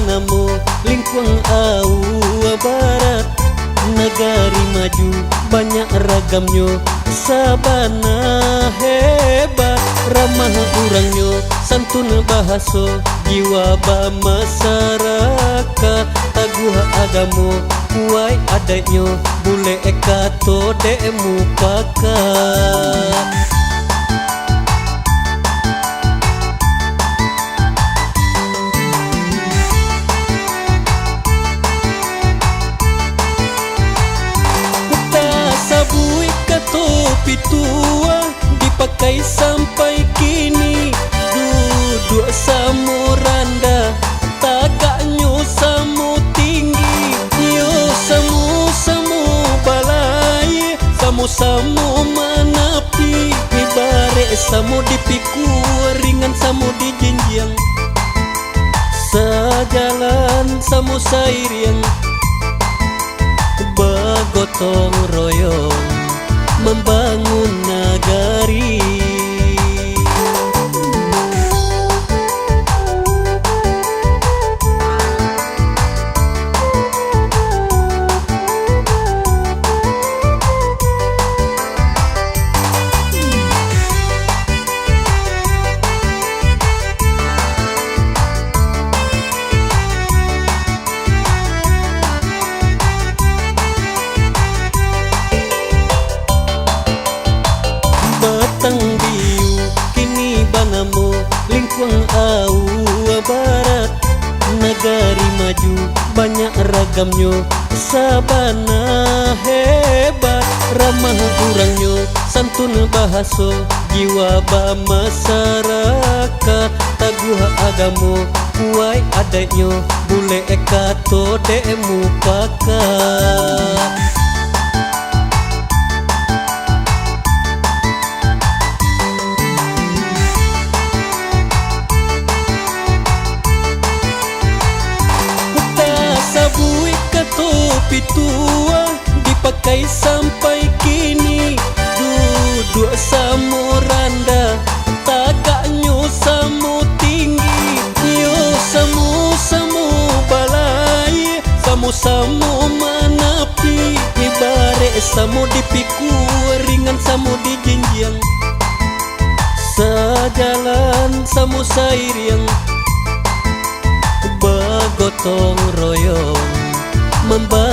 banamo lingkuang au barat. Negari maju banyak ragamnya, sabana hebat. Ramah orangnya, santun bahaso, jiwa masyarakat. Taguh agamo, kuai adatnya, bule ekato demu pakat. Sabui katopi tua dipakai sampai kini. Duduk samu randa, tagaknya samu tinggi. Yo samu balai, samu manapi. Ibarat samu dipikul, ringan samu dijinjang. Sejalan samu sairiang, bagotong royong membangun nagari. Batang biu kini banamo lingkuang au barat. Negari maju banyak ragamnya, sabana hebat. Ramah orangnya, santun bahaso, jiwa masyarakat. Taguh agamo, kuai adatnya, bule ekato demu pakat. Sabui katopi tua dipakai sampai kini. Duduk samu randa, tagaknya samu tinggi. Yo samu balai, samu manapi. Ibarat samu dipikul, ringan samu dijinjang. Sejalan samu sairiang, bagotong royong membangun